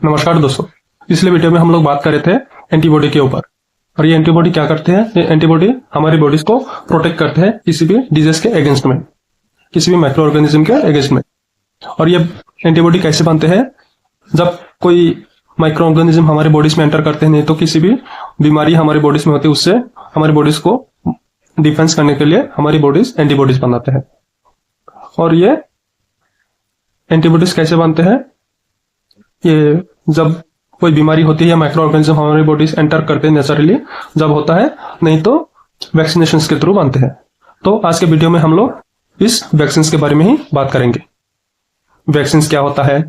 नमस्कार दोस्तों, पिछले वीडियो में हम लोग बात कर रहे थे एंटीबॉडी के ऊपर। और ये एंटीबॉडी क्या करते हैं? ये एंटीबॉडी हमारी बॉडीज को प्रोटेक्ट करते हैं किसी भी डिजीज के अगेंस्ट में, किसी भी माइक्रो ऑर्गेनिज्म के अगेंस्ट में। और ये एंटीबॉडी कैसे बनते हैं? जब कोई माइक्रो ऑर्गेनिज्म हमारे बॉडीज में एंटर करते हैं, नहीं तो किसी भी बीमारी हमारी बॉडीज में होती है, उससे हमारी बॉडीज को डिफेंस करने के लिए हमारी बॉडीज एंटीबॉडीज बनाते हैं। और ये एंटीबॉडीज कैसे बनते हैं? ये जब कोई बीमारी होती है या माइक्रो ऑर्गेनिज्म हमारी बॉडीज एंटर करते हैं नेचुरली, जब होता है, नहीं तो वैक्सीनेशन के थ्रू बनते हैं। तो आज के वीडियो में हम लोग इस वैक्सीन के बारे में ही बात करेंगे। वैक्सीन क्या होता है,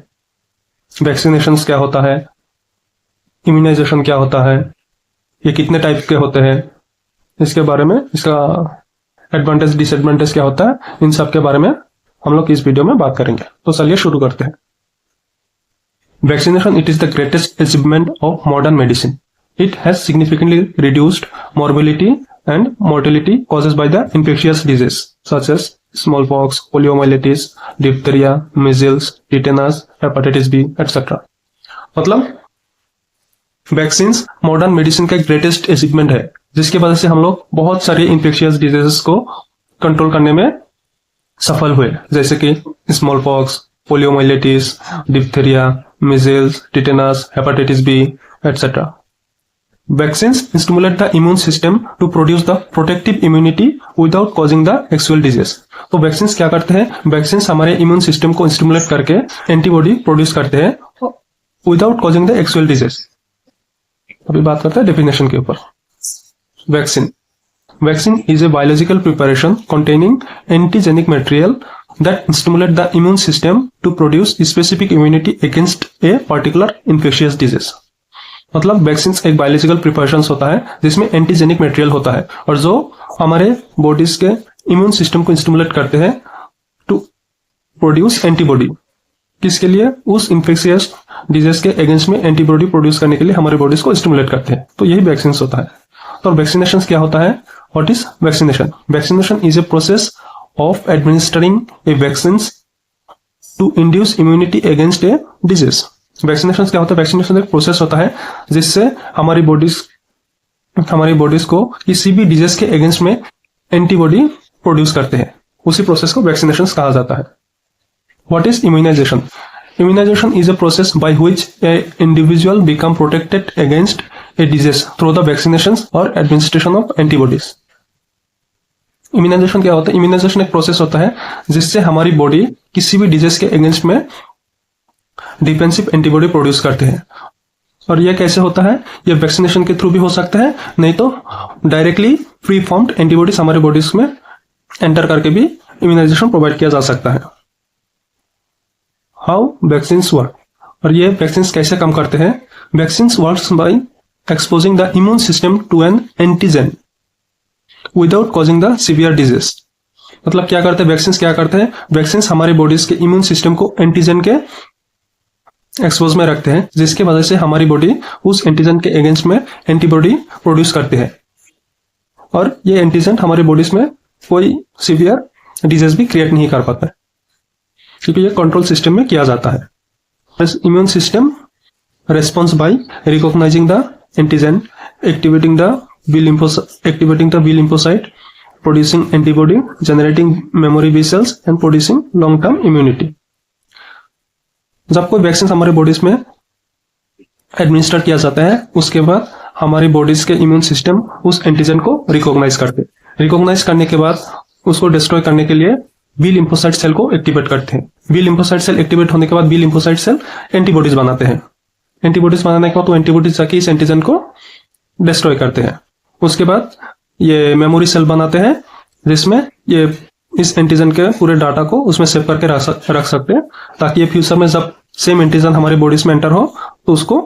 वैक्सीनेशन क्या होता है, इम्यूनाइजेशन क्या होता है, ये कितने टाइप के होते हैं, इसके बारे में, इसका एडवांटेज डिसएडवांटेज क्या होता है, इन सब के बारे में हम लोग इस वीडियो में बात करेंगे। तो चलिए शुरू करते हैं। Vaccination, it is the greatest achievement of modern medicine. It has significantly reduced morbidity and mortality caused by the infectious disease such as smallpox, poliomyelitis, diphtheria, measles, tetanus, hepatitis B, etc. मतलब vaccines modern medicine का greatest achievement है, जिसकी वजह से हम लोग बहुत सारे इन्फेक्शियस डिजीजेस को कंट्रोल करने में सफल हुए, जैसे कि small pox, poliomyelitis, diphtheria, measles, tetanus, hepatitis B, etc. Vaccines stimulate the immune system to produce the protective immunity without causing the actual disease. तो वैक्सीन्स क्या करते हैं? वैक्सीन्स हमारे इम्यून सिस्टम को स्टिमुलेट करके एंटीबॉडी प्रोड्यूस करते हैं without causing the actual disease. अभी बात करते हैं डेफिनेशन के ऊपर। Vaccine is a biological preparation containing antigenic material that stimulate the immune system to produce specific immunity against a particular infectious disease. मतलब वैक्सीन एक बायोलॉजिकल प्रिपरेशन होता है जिसमें एंटीजेनिक मटेरियल होता है और जो हमारे बॉडीज के इम्यून सिस्टम को स्टिमुलेट करते हैं टू प्रोड्यूस एंटीबॉडी। किसके लिए? उस इन्फेक्शियस डिजीज के अगेंस्ट में एंटीबॉडी प्रोड्यूस करने के लिए हमारे बॉडीज को स्टिमुलेट करते हैं। तो यही वैक्सीन होता है। तो वैक्सीनेशन क्या होता है? What is vaccination? Vaccination is a process of administering a vaccines to induce immunity against a disease. Vaccination क्या होता है? Vaccination एक प्रोसेस होता है जिससे हमारी बॉडीज को किसी भी डिजीज के अगेंस्ट में एंटीबॉडी प्रोड्यूस करते हैं। उसी प्रोसेस को वैक्सीनेशन कहा जाता है। What is immunization? Immunization is a process by which a individual become protected against a disease through the vaccinations or administration of antibodies. Immunisation क्या होता है? इम्यूनाइजेशन एक प्रोसेस होता है जिससे हमारी बॉडी किसी भी डिजीज के अगेंस्ट में डिफेंसिव एंटीबॉडी प्रोड्यूस करते हैं। और यह कैसे होता है? यह वैक्सीनेशन के थ्रू भी हो सकता है, नहीं तो डायरेक्टली प्री फॉर्म्ड एंटीबॉडीज हमारे बॉडीज में एंटर करके भी इम्यूनाइजेशन प्रोवाइड किया जा सकता है। हाउ वैक्सीन्स वर्क, और ये वैक्सीन्स कैसे काम करते हैं? Vaccines works by exposing the immune system to an antigen without causing the severe disease. मतलब क्या करते हैं वैक्सीन्स? क्या करते हैं वैक्सीन्स? हमारी बॉडीज के इम्यून सिस्टम को एंटीजन के एक्सपोज में रखते हैं, जिसकी वजह से हमारी बॉडी उस एंटीजन के अगेंस्ट में एंटीबॉडी प्रोड्यूस करती है और ये एंटीजन हमारी बॉडीज में कोई सीवियर डिजीज भी क्रिएट नहीं कर पाता है, क्योंकि ये कंट्रोल सिस्टम में किया जाता है। Immune system response bye recognising the antigen, activating the B lymphocyte, producing antibody, generating memory B cells and producing long-term immunity. जब कोई वैक्सीन हमारे बॉडीज में एडमिनिस्टर किया जाता है, उसके बाद हमारी बॉडीज के इम्यून सिस्टम उस एंटीजन को रिकॉग्नाइज करने के बाद उसको डिस्ट्रॉय करने के लिए बी लिम्फोसाइट सेल को एक्टिवेट करते हैं। बी लिम्फोसाइट सेल एक्टिवेट होने के बाद बी लिम्फोसाइट सेल एंटीबॉडीज बनाते हैं। एंटीबॉडीज बनाने के बाद वो एंटीबॉडीज जाके इस एंटीजन को डिस्ट्रॉय करते हैं। उसके बाद ये मेमोरी सेल बनाते हैं, जिसमें ये इस एंटीजन के पूरे डाटा को उसमें सेव करके रख सकते हैं, ताकि ये फ्यूचर में जब सेम एंटीजन हमारे बॉडीज में एंटर हो तो उसको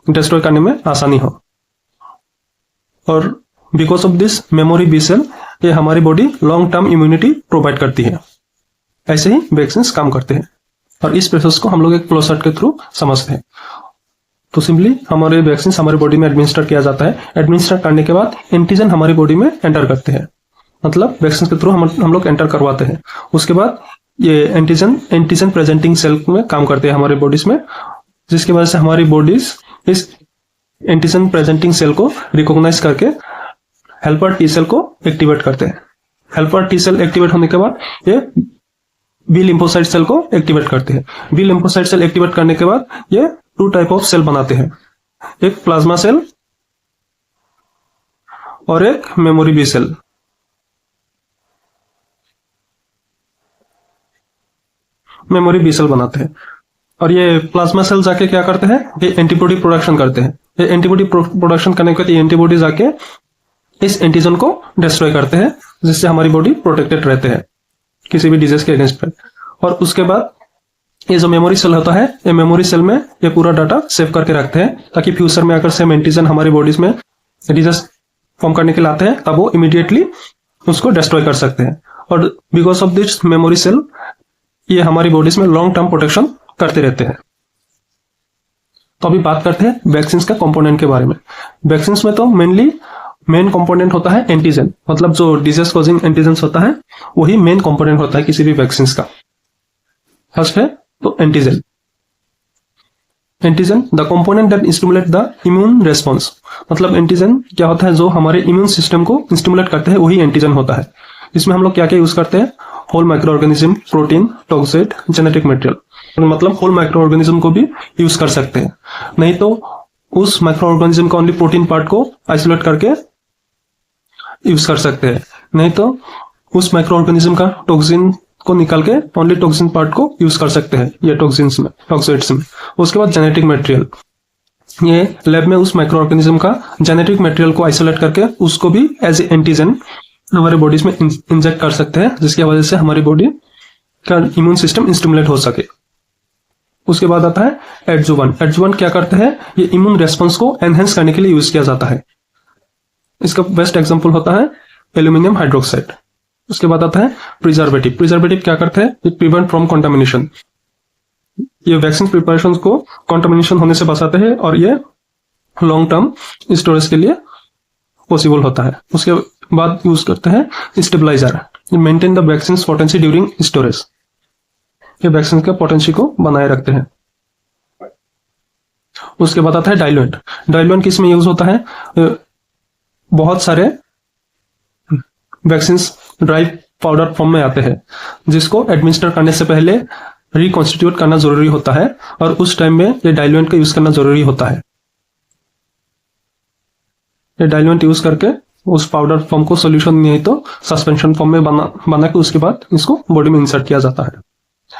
डिस्ट्रॉय करने में आसानी हो। और because of this memory B cell ये हमारी body long term immunity provide करती है। ऐसे ही वैक्सीन काम करते हैं और इस प्रोसेस को हम लोग एक फ्लो चार्ट के थ्रू समझते हैं। तो सिंपली हमारे वैक्सीन हमारी बॉडी में एडमिनिस्टर किया जाता है। एडमिनिस्टर करने के बाद एंटीजन हमारी बॉडी में एंटर करते हैं, मतलब वैक्सीन के थ्रू हम लोग एंटर करवाते हैं। उसके बाद ये एंटीजन प्रेजेंटिंग सेल में काम करते हैं हमारे बॉडीज में, जिसकी वजह से हमारी बॉडीज इस एंटीजन प्रेजेंटिंग सेल को रिकॉग्नाइज करके हेल्पर टी सेल को एक्टिवेट करते हैं। हेल्पर टी सेल एक्टिवेट होने के बाद ये बी लिम्फोसाइट सेल को एक्टिवेट करते हैं। बी लिम्फोसाइट सेल एक्टिवेट करने के बाद ये 2 टाइप ऑफ सेल बनाते हैं, एक प्लाज्मा सेल और एक memory B cell. Memory B cell बनाते हैं और ये प्लाज्मा सेल जाके क्या करते हैं, ये एंटीबॉडी प्रोडक्शन करते हैं। ये एंटीबॉडी प्रोडक्शन करने के बाद ये एंटीबॉडी जाके इस एंटीजन को डिस्ट्रॉय करते हैं, जिससे हमारी बॉडी प्रोटेक्टेड रहते हैं किसी भी डिजीज के अगेंस्ट पे। और उसके बाद ये जो मेमोरी सेल होता है, ये मेमोरी सेल में ये पूरा डाटा सेव करके रखते हैं, ताकि फ्यूचर में अगर सेम एंटीजन हमारी बॉडीज में डिजीज फॉर्म करने के लिए आते हैं तब वो इमीडिएटली उसको डिस्ट्रॉय कर सकते हैं। और because of this memory cell ये हमारी बॉडीज में लॉन्ग टर्म प्रोटेक्शन करते रहते हैं। तो अभी बात करते हैं वैक्सीन का कंपोनेंट के बारे में। वैक्सीन में तो मेन कंपोनेंट होता है एंटीजन, मतलब जो डिजीज कॉजिंग एंटीजन होता है वही मेन कंपोनेंट होता है किसी भी वैक्सीन का। फर्स्ट है तो antigen the component that stimulate the immune response. मतलब एंटीजन क्या होता है, जो हमारे इम्यून सिस्टम को स्टिमुलेट करते हैं वही एंटीजन होता है। इसमें हम लोग क्या क्या यूज करते हैं, whole microorganism, protein, toxoid, genetic material. मतलब होल माइक्रो ऑर्गेनिज्म को भी यूज कर सकते हैं, नहीं तो उस माइक्रो ऑर्गेनिज्म का ओनली प्रोटीन पार्ट को आइसोलेट करके यूज कर सकते हैं, नहीं तो उस माइक्रो ऑर्गेनिज्म का टॉक्सिन को निकाल के ओनली टॉक्सिन पार्ट को यूज कर सकते हैं ये टॉक्सिन्स में, टॉक्साइड्स में। उसके बाद जेनेटिक मटेरियल, ये लैब में उस माइक्रो ऑर्गेनिज्म का जेनेटिक मटेरियल को आइसोलेट करके उसको भी एज ए एंटीजन हमारे बॉडीज में इंजेक्ट कर सकते हैं, जिसकी वजह से हमारी बॉडी का इम्यून सिस्टम स्टिमुलेट हो सके। उसके बाद आता है एडजुवेंट। एडजुवेंट क्या करते हैं, ये इम्यून रेस्पॉन्स को एनहेंस करने के लिए यूज किया जाता है। इसका बेस्ट एग्जांपल होता है एल्यूमिनियम हाइड्रोक्साइड। उसके बाद आता है प्रिजर्वेटिव। प्रिजर्वेटिव क्या करते हैं, इट प्रिवेंट फ्रॉम कंटामिनेशन। ये वैक्सीन प्रिपरेशन को कंटामिनेशन होने से बचाते हैं और ये लॉन्ग टर्म स्टोरेज के लिए पॉसिबल होता है। उसके बाद यूज करते हैं stabiliser, maintain the vaccine potency during storage. ये वैक्सीन के पोटेंसी को बनाए रखते हैं। उसके बाद आता है डाइल्यूएंट। डाइल्यूएंट किस में यूज होता है, बहुत सारे वैक्सीन ड्राई पाउडर फॉर्म में आते हैं, जिसको एडमिनिस्टर करने से पहले रिकॉन्स्टिट्यूट करना जरूरी होता है और उस टाइम में ये डाइल्यूएंट का यूज करना जरूरी होता है। ये डाइल्यूएंट यूज करके उस पाउडर फॉर्म को सॉल्यूशन नहीं तो सस्पेंशन फॉर्म में बना के उसके बाद इसको बॉडी में इंसर्ट किया जाता है।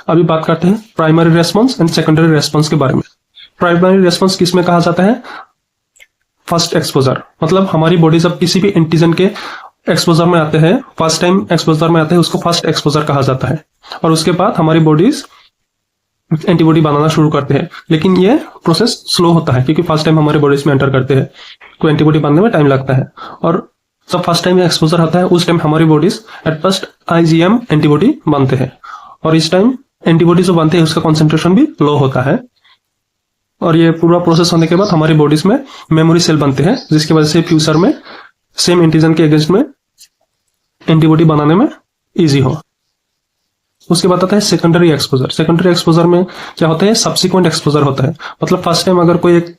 अभी बात करते हैं primary response and secondary response के बारे में। प्राइमरी रेस्पॉन्स किस में कहा जाता है, फर्स्ट एक्सपोजर। मतलब हमारी बॉडी जब किसी भी एंटीजन के एक्सपोजर में आते हैं, फर्स्ट टाइम एक्सपोजर में आते हैं, उसको फर्स्ट एक्सपोजर कहा जाता है। और उसके बाद हमारी बॉडीज एंटीबॉडी बनाना शुरू करते हैं, लेकिन ये प्रोसेस स्लो होता है क्योंकि फर्स्ट टाइम हमारे बॉडीज में एंटर करते हैं तो एंटीबॉडी बनने में टाइम लगता है। और जब फर्स्ट टाइम एक्सपोजर आता है उस टाइम हमारी bodies at first IgM antibody बनते हैं और इस टाइम एंटीबॉडी जो बनते हैं उसका कॉन्सेंट्रेशन भी लो होता है। और ये पूरा प्रोसेस होने के बाद हमारी बॉडीज में मेमोरी सेल बनते हैं, जिसकी वजह से फ्यूचर में सेम एंटीजन के अगेंस्ट में एंटीबॉडी बनाने में इजी हो। उसके बाद आता है सेकेंडरी एक्सपोजर। सेकेंडरी एक्सपोजर में क्या होता है, सब्सिक्वेंट एक्सपोजर होता है। मतलब फर्स्ट टाइम अगर कोई एक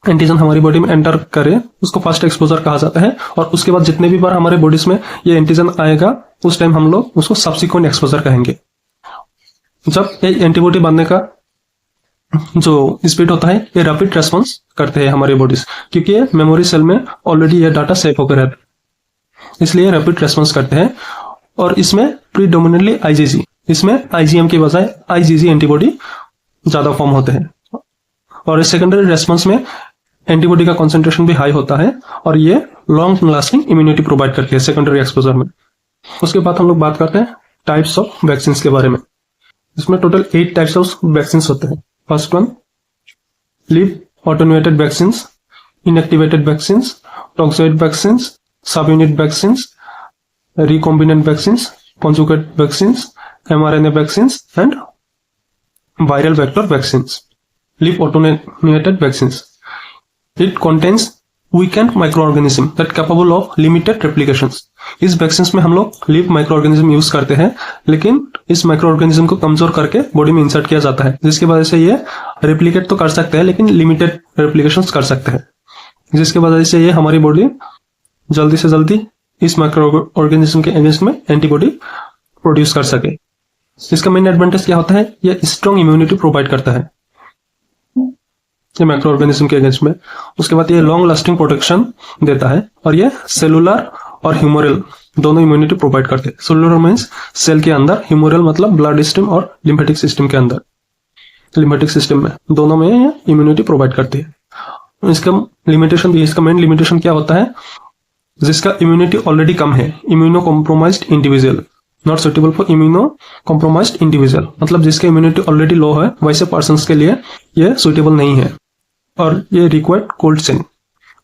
एंटीजन हमारी बॉडी में एंटर करे उसको फर्स्ट एक्सपोजर कहा जाता है, और उसके बाद जितने भी बार हमारे बॉडीज में ये एंटीजन आएगा उस टाइम हम लोग उसको सब्सिक्वेंट एक्सपोजर कहेंगे। जब ये एंटीबॉडी बनने का जो स्पीड होता है ये रैपिड रेस्पॉन्स करते हैं हमारी बॉडीज, क्योंकि ये मेमोरी सेल में ऑलरेडी ये डाटा सेव होकर रहता है, इसलिए रैपिड रेस्पॉन्स करते हैं। और इसमें प्रीडोमिनेटली IgG, इसमें IgM की बजाय IgG एंटीबॉडी ज्यादा फॉर्म होते हैं। और इस सेकेंडरी रेस्पॉन्स में एंटीबॉडी का कॉन्सेंट्रेशन भी हाई होता है और ये लॉन्ग लास्टिंग इम्यूनिटी प्रोवाइड करती है सेकेंडरी एक्सपोजर में। उसके बाद हम लोग बात करते हैं टाइप्स ऑफ वैक्सीन के बारे में। इसमें टोटल 8 टाइप्स ऑफ वैक्सीन होते हैं। First one, live attenuated vaccine, inactivated vaccine, toxoid vaccine, subunit vaccine, recombinant vaccines, conjugate vaccines, mRNA vaccines, and viral vector vaccines. Live attenuated vaccines. It contains weakened microorganism that capable of limited replications. इस vaccine में हम लोग live micro organism use करते हैं, लेकिन इस micro organism को कमजोर करके बॉडी में इंसर्ट किया जाता है, जिसकी वजह से ये रेप्लिकेट तो कर सकते हैं लेकिन लिमिटेड रेप्लिकेशन कर सकते हैं, जिसकी वजह से ये हमारी बॉडी जल्दी से जल्दी इस माइक्रो ऑर्गेनिज्म के अगेंस्ट में एंटीबॉडी प्रोड्यूस कर सके। इसका मेन एडवांटेज क्या होता है, ये स्ट्रॉन्ग इम्यूनिटी प्रोवाइड करता है ये माइक्रो ऑर्गेनिज्म के अगेंस्ट में। उसके बाद ये लॉन्ग लास्टिंग प्रोटेक्शन देता है और ये सेलुलर और ह्यूमोरल दोनों इम्यूनिटी प्रोवाइड करते हैं। सेलुलर मीन्स सेल के अंदर, ह्यूमोरल मतलब ब्लड सिस्टम और लिम्फेटिक सिस्टम के अंदर, लिम्फेटिक सिस्टम में, दोनों में ये इम्यूनिटी प्रोवाइड करती है। इसका लिमिटेशन भी, इसका मेन लिमिटेशन क्या होता है, जिसका इम्यूनिटी ऑलरेडी कम है, immuno compromised individual, not suitable for immuno compromised individual, मतलब जिसका इम्यूनिटी ऑलरेडी लो है वैसे पर्सन्स के लिए ये सुटेबल नहीं है। और ये required cold chain,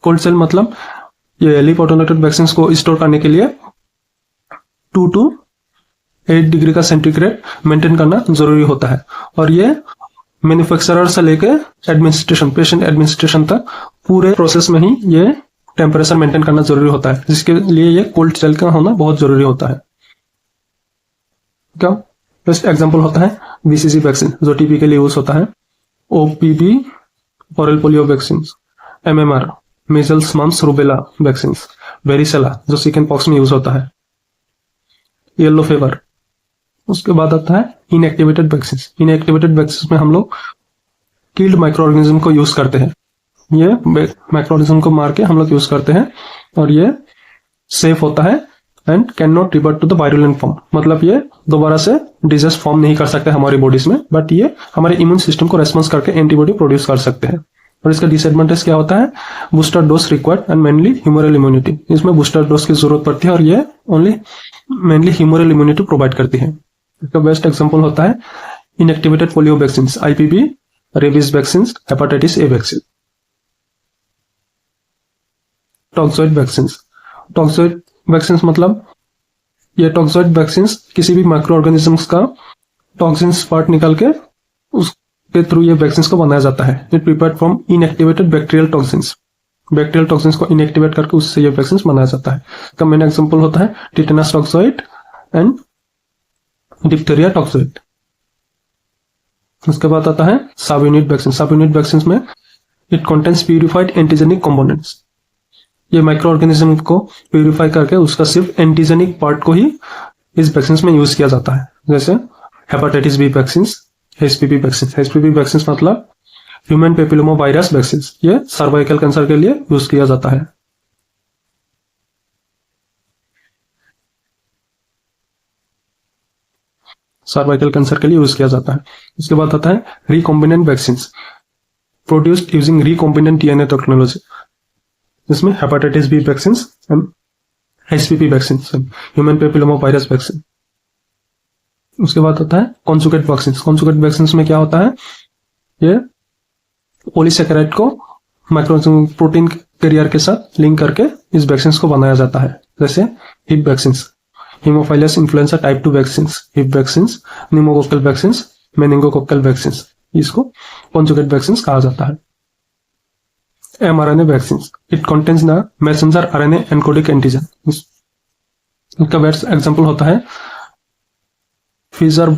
cold chain मतलब ये लिव ऑटोनेटेड वैक्सीन को स्टोर करने के लिए 2 to 8 डिग्री का सेंटीग्रेड मेंटेन करना जरूरी होता है। और ये मैन्युफैक्चरर से लेकर एडमिनिस्ट्रेशन, पेशेंट एडमिनिस्ट्रेशन तक पूरे प्रोसेस में ही ये टेम्परेचर मेंटेन करना जरूरी होता है, जिसके लिए ये कोल्ड चेन का होना बहुत जरूरी होता है। क्या बेस्ट एग्जांपल होता है बीसीजी वैक्सीन जो टीबी के लिए यूज होता है, OPV oral polio vaccine, MMR measles mumps rubella vaccine, varicella जो चिकन पॉक्स में यूज होता है, येलो फीवर। उसके बाद आता है इनएक्टिवेटेड वैक्सीन। इनएक्टिवेटेड वैक्सीन में हम लोग किल्ड माइक्रो ऑर्गेनिज्म को यूज करते हैं, ये माइक्रो ऑर्गेनिज्म को मार के हम लोग यूज करते हैं और ये सेफ होता है and cannot revert to the virulent form, मतलब ये दोबारा से डिजीज फॉर्म नहीं कर सकते हमारी बॉडीज में, बट ये हमारे इम्यून सिस्टम को रेस्पॉन्स करके एंटीबॉडी प्रोड्यूस कर सकते हैं। और इसका डिसएडवांटेज क्या होता है, booster dose required and mainly humoral immunity, इसमें बूस्टर डोज की जरूरत पड़ती है और ये only mainly humoral immunity provide करती है। इसका बेस्ट एग्जांपल होता है inactivated polio vaccine, IPV, rabies vaccine, hepatitis A vaccine. Toxoid vaccine, toxoid vaccine मतलब ये टॉक्सोइड वैक्सीन किसी भी माइक्रो ऑर्गेनिजम्स का टॉक्सिन्स पार्ट निकाल के उसके थ्रू ये वैक्सीन को बनाया जाता है। It prepared from inactivated bacterial toxins, bacterial toxins को इनएक्टिवेट करके उससे ये वैक्सीन बनाया जाता है। इसका मेन एग्जांपल होता है tetanus toxoid and diphtheria toxoid. उसके बाद आता है subunit vaccine. Subunit vaccine में it contains purified antigenic components, ये माइक्रो ऑर्गेनिज्म को प्यूरिफाई करके उसका सिर्फ एंटीजेनिक पार्ट को ही इस वैक्सीन में यूज किया जाता है, जैसे hepatitis B vaccine, HPV vaccine. HPV vaccine मतलब ह्यूमन पेपिलोमा वायरस वैक्सीन, ये सर्वाइकल कैंसर के लिए यूज किया जाता है। सर्वाइकल कैंसर के लिए यूज किया जाता है। उसके बाद आता है recombinant vaccine, produced using recombinant DNA technology, जिसमें hepatitis B vaccine and HPV vaccine, human papilloma virus vaccine. उसके बाद आता है कॉन्जुगेट वैक्सीन। कॉन्जुगेट वैक्सीन में क्या होता है, ये पॉलीसेकेराइड को माइक्रो प्रोटीन कैरियर के साथ लिंक करके इस वैक्सीन को बनाया जाता है, जैसे Hib vaccine, haemophilus influenza type 2 vaccine, Hib vaccine, pneumococcal vaccine, meningococcal vaccine, इसको कॉन्जुगेट वैक्सीन कहा जाता है। mRNA vaccines, it contains the messenger RNA encoding antigen। इसका बेस्ट एग्जांपल होता है फिजर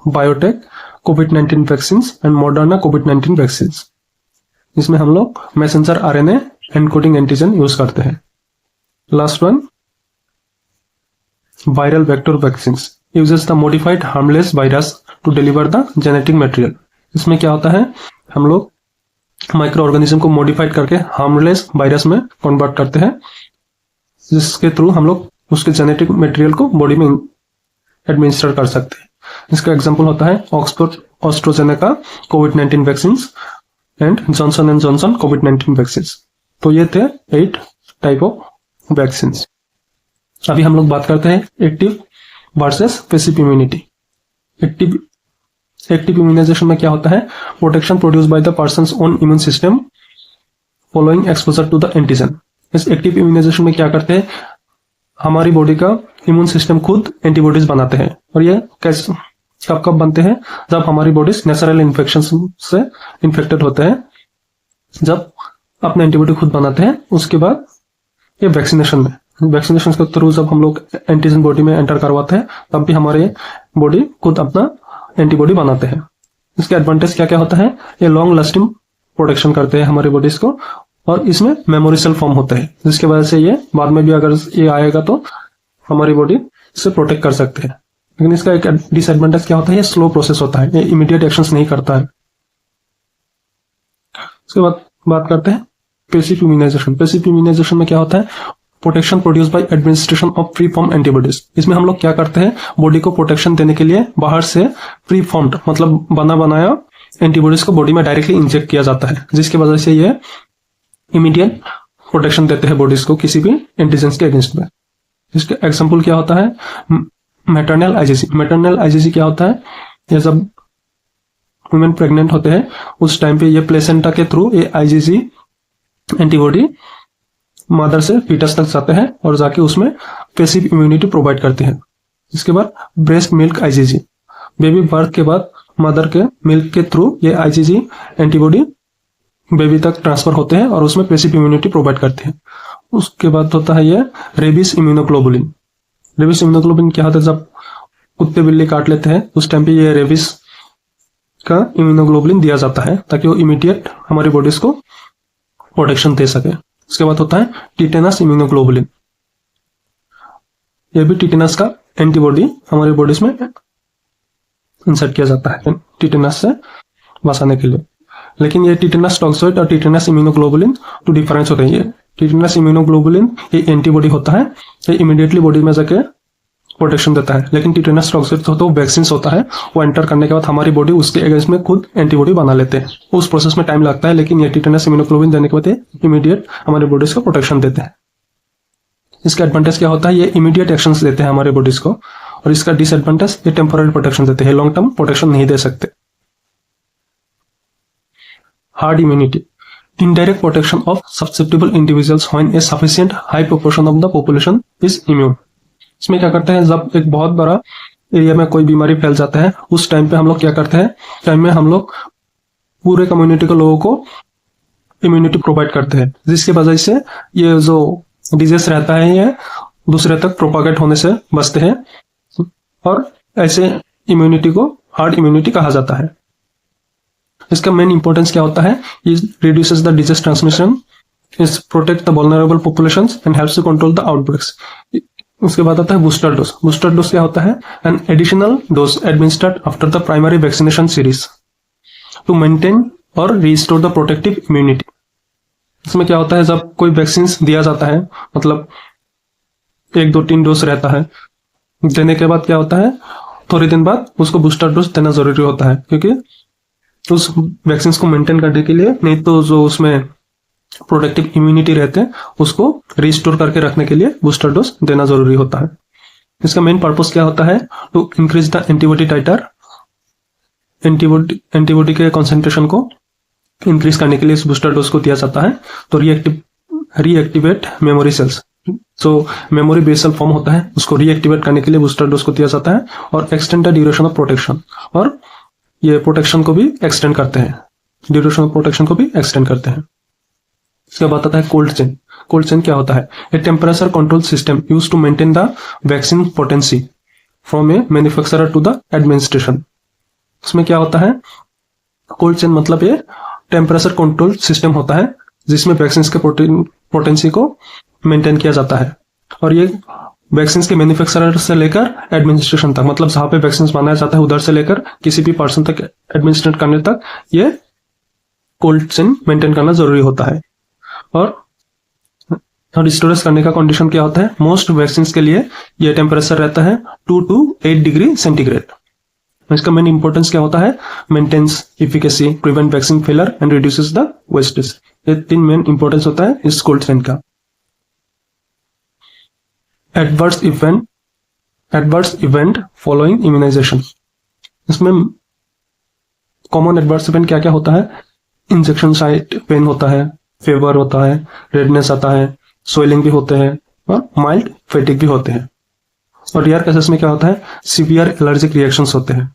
बायोटेक कोविड-19 वैक्सीन एंड मॉडर्ना कोविड-19 वैक्सीन। इसमें हम लोग messenger RNA encoding antigen use करते हैं। Last one viral vector vaccine, uses the modified harmless virus to deliver the genetic material. इसमें क्या होता है, हम लोग माइक्रो ऑर्गेनिज्म को मॉडिफाइड करके हार्मलेस वायरस में कन्वर्ट करते हैं, जिसके थ्रू हम लोग उसके जेनेटिक मटेरियल को बॉडी में एडमिनिस्टर कर सकते हैं। इसका एग्जांपल होता है Oxford AstraZeneca covid vaccine and Johnson and Johnson covid vaccine. तो ये थे 8 टाइप ऑफ वैक्सीन। अभी हम लोग बात करते हैं active versus passive immunity. Active immunisation में क्या होता है, protection produce by the person's own immune system following exposure to the antigen. इस एक्टिव इम्यूनाइजेशन में क्या करते हैं, हमारी बॉडी का इम्यून सिस्टम खुद एंटीबॉडीज बनाते हैं। और ये कैसे कब कब बनते हैं, जब हमारी बॉडीज नेचुरल इन्फेक्शन से इन्फेक्टेड होते हैं, जब अपने एंटीबॉडी खुद बनाते हैं उसके बाद ये वैक्सीनेशन में, वैक्सीनेशन के थ्रू जब हम लोग एंटीजन बॉडी में एंटर करवाते हैं तब भी हमारे बॉडी खुद अपना एंटीबॉडी बनाते हैं। इसके एडवांटेज क्या क्या होता है, ये लॉन्ग लास्टिंग प्रोटेक्शन करते हैं हमारे बॉडीज को, और इसमें मेमोरी सेल फॉर्म होते हैं जिसकी वजह से ये बाद में भी अगर ये आएगा तो हमारी बॉडी से प्रोटेक्ट कर सकते हैं। लेकिन इसका एक डिसएडवांटेज क्या होता है, ये स्लो प्रोसेस होता है, ये इमीडिएट एक्शंस नहीं करता है। उसके बाद बात करते हैं पैसिव इम्यूनाइजेशन। पैसिव इम्यूनाइजेशन में क्या होता है, protection produce bye administration of pre form antibodies. इसमें हम लोग क्या करते हैं, बॉडी को प्रोटेक्शन देने के लिए बाहर से प्री फॉर्म्ड मतलब बना बनाया एंटीबॉडीज को बॉडी में डायरेक्टली इंजेक्ट किया जाता है, जिसकी वजह से ये इमीडिएट प्रोटेक्शन देते हैं बॉडीज को किसी भी एंटीजेंस के अगेंस्ट में। इसका एग्जाम्पल क्या होता है, मैटरनल आईजीजी। मैटरनल आईजीजी क्या होता है, ये जब वुमेन प्रेग्नेंट होते हैं उस टाइम पे ये प्लेसेंटा के थ्रू ये आईजीजी एंटीबॉडी मदर से फीटस तक जाते हैं और जाके उसमें पैसिव इम्यूनिटी प्रोवाइड करते हैं। इसके बाद breast milk IgG, baby birth के बाद मदर के मिल्क के थ्रू ये आईजीजी एंटीबॉडी बेबी तक ट्रांसफर होते हैं और उसमें पैसिव इम्यूनिटी प्रोवाइड करते हैं। उसके बाद होता है ये रेबीज इम्यूनोग्लोबुलिन। रेबीज इम्यूनोग्लोबुलिन क्या होता है, जब कुत्ते बिल्ली काट लेते हैं उस टाइम पे ये रेबीज का इम्यूनोग्लोबुलिन दिया जाता है ताकि वो इमीडिएट हमारी बॉडीज को प्रोटेक्शन दे सके। उसके बाद होता है टिटेनस इम्यूनोग्लोबुलिन। यह भी टिटेनस का एंटीबॉडी हमारी बॉडीज में इंसर्ट किया जाता है टिटेनस से बचाने के लिए। लेकिन ये टिटेनस टॉक्सोइड और टिटेनस इम्यूनोग्लोबुलिन टू डिफरेंस होते हैं। ये टिटेनस इम्यूनोग्लोबुलिन ये एंटीबॉडी होता है, ये इमीडिएटली बॉडी में जाके प्रोटेक्शन देता है। लेकिन टिटेनस टॉक्सोइड तो वैक्सीन होता है, वो एंटर करने के बाद हमारी बॉडी उसके अगेंस्ट में खुद एंटीबॉडी बना लेते हैं। उस प्रोसेस में टाइम लगता है, लेकिन ये टिटेनस इम्यूनोग्लोबुलिन देने के बाद इमीडिएट हमारी बॉडीज को प्रोटेक्शन देते हैं। इसका एडवांटेज क्या होता है, ये इमीडिएट एक्शंस देते हैं हमारे बॉडीज को, और इसका डिसएडवांटेज ये टेम्पोररी प्रोटेक्शन देते हैं, लॉन्ग टर्म प्रोटेक्शन नहीं दे सकते। Hard immunity, indirect protection of susceptible individuals when a sufficient high proportion of the population is immune। इसमें क्या करते हैं, जब एक बहुत बड़ा एरिया में कोई बीमारी फैल जाता है उस टाइम पे हम लोग क्या करते हैं, टाइम में हम लोग पूरे कम्युनिटी के लोगों को इम्यूनिटी प्रोवाइड करते हैं, जिसकी वजह से ये जो डिजीज रहता है ये दूसरे तक प्रोपागेट होने से बचते हैं, और ऐसे इम्यूनिटी को हार्ड इम्यूनिटी कहा जाता है। इसका मेन इंपॉर्टेंस क्या होता है, is reduces the disease transmission, is protect the vulnerable populations and helps to control the outbreaks. उसके बाद आता है बूस्टर डोज। बूस्टर डोज क्या होता है, an additional dose administered after the primary vaccination series to maintain और restore the protective immunity. इसमें क्या होता है, जब कोई वैक्सीन दिया जाता है, मतलब 1, 2, 3 डोज रहता है, देने के बाद क्या होता है, थोड़े दिन बाद उसको बूस्टर डोज देना जरूरी होता है, क्योंकि उस वैक्सीन को मेंटेन करने के लिए, नहीं तो जो उसमें प्रोटेक्टिव इम्यूनिटी रहते हैं उसको रिस्टोर करके रखने के लिए बूस्टर डोज देना जरूरी होता है। इसका मेन पर्पस क्या होता है, to increase the antibody titer, antibody के कॉन्सेंट्रेशन को इंक्रीज करने के लिए इस बूस्टर डोज को दिया जाता है। तो रीएक्टिवेट मेमोरी सेल्स, जो मेमोरी बेस सेल फॉर्म होता है उसको रीएक्टिवेट करने के लिए बूस्टर डोज को दिया जाता है, और extend the duration of protection, और ये प्रोटेक्शन को भी एक्सटेंड करते हैं, ड्यूरेशन ऑफ प्रोटेक्शन को भी एक्सटेंड करते हैं। इसके बाद आता है कोल्ड चेन। कोल्ड चेन क्या होता है, a temperature control system use to maintain the vaccine potency from a manufacturer to the administration. इसमें क्या होता है, कोल्ड चेन मतलब ये टेम्परेचर कंट्रोल सिस्टम होता है जिसमें वैक्सीन के पोटेंसी को मेंटेन किया जाता है, और ये वैक्सीन के मैन्युफैक्चरर से लेकर एडमिनिस्ट्रेशन तक, मतलब जहां पे वैक्सीन बनाया जाता है उधर से लेकर किसी भी पर्सन तक एडमिनिस्ट्रेट करने तक ये कोल्ड चेन मेंटेन करना जरूरी होता है। और स्टोरेज करने का कंडीशन क्या होता है, मोस्ट वैक्सीन के लिए ये टेम्परेचर रहता है 2 to 8 डिग्री सेंटीग्रेड। इसका मेन इंपॉर्टेंस क्या होता है, maintains efficacy, prevent vaccine failure and reduces the wastage. ये 3 मेन इंपॉर्टेंस होता है इस कोल्ड चेन का। Adverse event following immunisation. इसमें कॉमन एडवर्स इवेंट क्या क्या होता है, इंजेक्शन साइट पेन होता है, फीवर होता है, रेडनेस आता है, स्वेलिंग भी होते हैं, और माइल्ड फेटिक भी होते हैं। और रेयर केसेस में क्या होता है, सीवियर एलर्जिक रिएक्शंस होते हैं,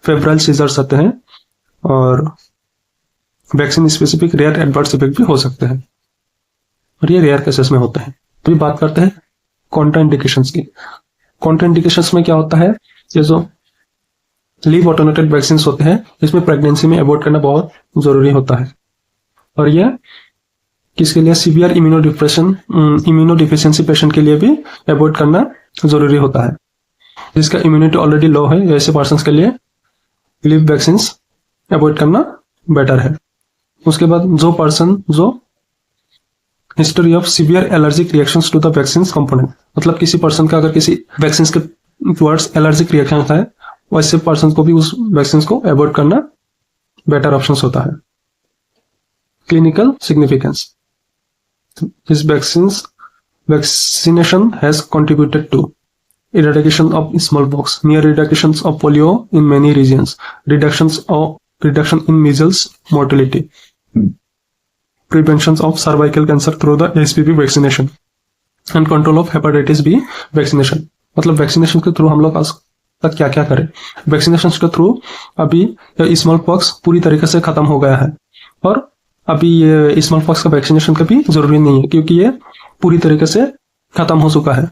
फेब्राइल सीजर्स आते हैं, और vaccine specific rare adverse effect भी हो सकते हैं, और ये रेयर केसेस में होते हैं। तो बात करते हैं कॉन्ट्राइंडिकेशंस की। कॉन्ट्राइंडिकेशंस में क्या होता है, ये जो लीव ऑटोनेटेड वैक्सीन होते हैं इसमें प्रेगनेंसी में अवॉइड करना बहुत जरूरी होता है। और ये किसके लिए, सीवियर इम्यूनोडिफिशियंसी पेशेंट के लिए भी अवॉइड करना जरूरी होता है। जिसका इम्यूनिटी ऑलरेडी लो है ऐसे पर्सन के लिए लीव वैक्सीन अवॉइड करना बेटर है। उसके बाद जो पर्सन जो history of severe allergic reactions to the vaccine component, मतलब किसी पर्सन का अगर किसी वैक्सीन के टुवर्ड्स एलर्जिक रिएक्शन है वैसे पर्सन को भी उस वैक्सीन को अवॉइड करना बेटर ऑप्शन होता है। Clinical significance, this vaccination has contributed to eradication of smallpox, near eradication of polio in many regions, reduction in measles mortality, prevention of cervical cancer through the HPV vaccination, and control of hepatitis B vaccination। मतलब vaccination के through हम लोग आज तक क्या क्या करें। Vaccination के थ्रू अभी स्मॉल पॉक्स पूरी तरीके से खत्म हो गया है और अभी ये स्मॉल पॉक्स का वैक्सीनेशन का भी जरूरी नहीं है क्योंकि ये पूरी तरीके से खत्म हो चुका है।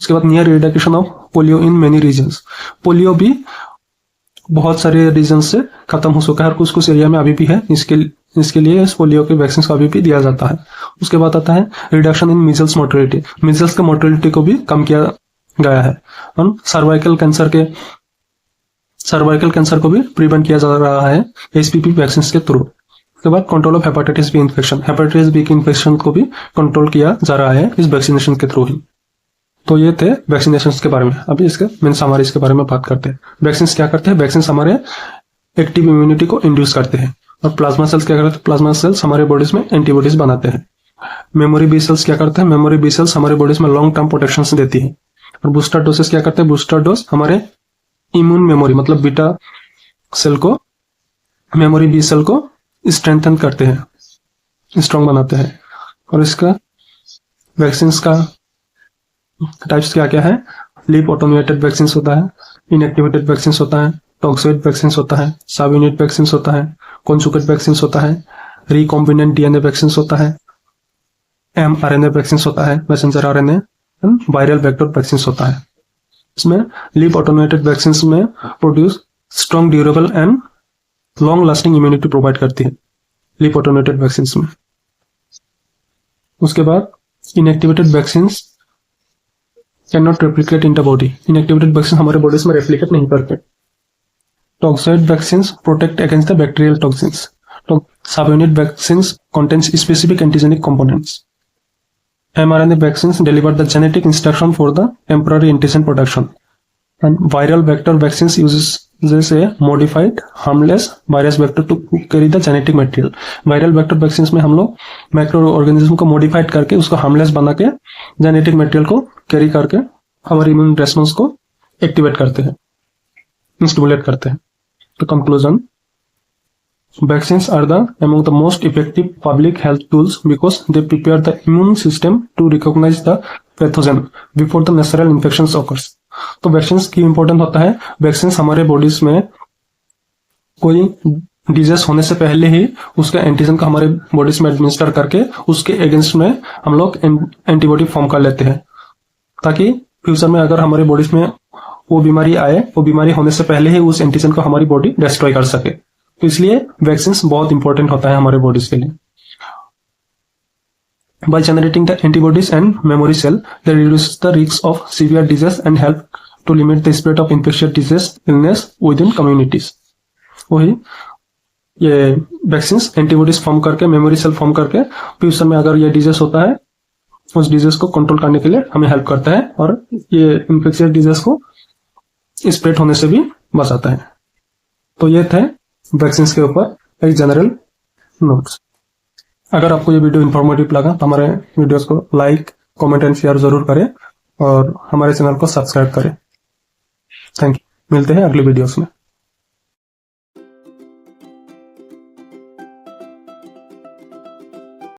उसके बाद near eradication of polio in many regions, polio भी बहुत सारे रीजन से खत्म हो चुका है और कुछ कुछ एरिया में अभी भी है, इसके लिए इस पोलियो के वैक्सीन को अभी भी दिया जाता है। उसके बाद आता है reduction in measles mortality, measles के मोर्टेलिटी को भी कम किया गया है और सर्वाइकल कैंसर को भी प्रिवेंट किया जा रहा है HPV वैक्सीन के थ्रू। उसके बाद control of hepatitis B infection, hepatitis B के इन्फेक्शन को भी कंट्रोल किया जा रहा है इस वैक्सीनेशन के थ्रू ही। तो ये थे वैक्सीनेशन के बारे में। अभी इसके मेन हमारे इसके बारे में बात करते हैं। वैक्सीन क्या करते हैं, वैक्सीन हमारे एक्टिव इम्यूनिटी को इंड्यूस करते हैं और प्लाज्मा सेल्स क्या करते हैं, प्लाज्मा सेल्स हमारे बॉडीज में एंटीबॉडीज बनाते हैं। मेमोरी बी सेल्स क्या करते हैं, मेमोरी बी सेल्स हमारे बॉडीज में लॉन्ग टर्म प्रोटेक्शन देती है। और बूस्टर डोसेस क्या करते हैं, बूस्टर डोज हमारे इम्यून मेमोरी मतलब बीटा सेल को, मेमोरी बी सेल को स्ट्रेंथन करते हैं, स्ट्रॉन्ग बनाते हैं। और इसका वैक्सीन का टाइप्स क्या क्या है, लीव ऑटोमेटेड वैक्सीन होता है, इनएक्टिवेटेड वैक्सीन होता है, टॉक्सोइड वैक्सीन होता है, सब यूनिट वैक्सीन होता है, कॉन्जुगेट वैक्सीन होता है, रिकॉम्बिनेंट DNA वैक्सीन होता है, mRNA वैक्सीन होता है, messenger RNA, viral vector vaccine होता है। इसमें लीव ऑटोमेटेड वैक्सीन में produce strong durable and long lasting immunity provide करती है लीव ऑटोमेटेड वैक्सीन में। उसके बाद inactivated vaccine can not replicate in the body, inactivated vaccine हमारे बॉडी में रेप्लिकेट नहीं करते। Toxoid vaccine protect against the bacterial toxins, सब unit vaccine contains specific antigenic components. mRNA vaccines deliver the genetic instruction for the temporary antigen production, and viral vector vaccines uses a modified harmless virus vector to carry the genetic material. Viral vector vaccine में हम लोग microorganism को modified करके उसको harmless बना के genetic material को carry करके हमारे इम्यून रेस्पॉन्स को एक्टिवेट करते हैं, स्टिमुलेट करते हैं। तो conclusion, vaccines are among the most effective public health tools because they prepare the immune system to recognize the pathogen before the natural infections occurs. तो वैक्सीन्स की इंपॉर्टेंट होता है, वैक्सीन्स हमारे बॉडीज में कोई डिजीज होने से पहले ही उसका एंटीजन का हमारे बॉडीज में एडमिनिस्टर करके उसके अगेंस्ट में हम लोग एंटीबॉडी फॉर्म कर लेते हैं, ताकि फ्यूचर में अगर हमारे बॉडीज में वो बीमारी आए, वो बीमारी होने से पहले ही उस एंटीजन को हमारी बॉडी डिस्ट्रॉय कर सके। तो इसलिए वैक्सीन्स बहुत इंपॉर्टेंट होता है हमारे बॉडीज के लिए। By generating the antibodies and memory cell, they reduce the risk of severe disease and help to limit the spread of infectious disease illness within communities. वही ये वैक्सीन्स एंटीबॉडीज फॉर्म करके, memory cell form करके future में अगर ये disease होता है उस डिजीज को कंट्रोल करने के लिए हमें हेल्प करता है और ये इन्फेक्शियस डिजीज को स्प्रेड होने से भी बचाता है। तो ये थे वैक्सीन के ऊपर एक जनरल नोट्स। अगर आपको ये वीडियो इन्फॉर्मेटिव लगा तो हमारे वीडियोस को लाइक, कमेंट एंड शेयर जरूर करें और हमारे चैनल को सब्सक्राइब करें। थैंक यू, मिलते हैं अगले वीडियोस में।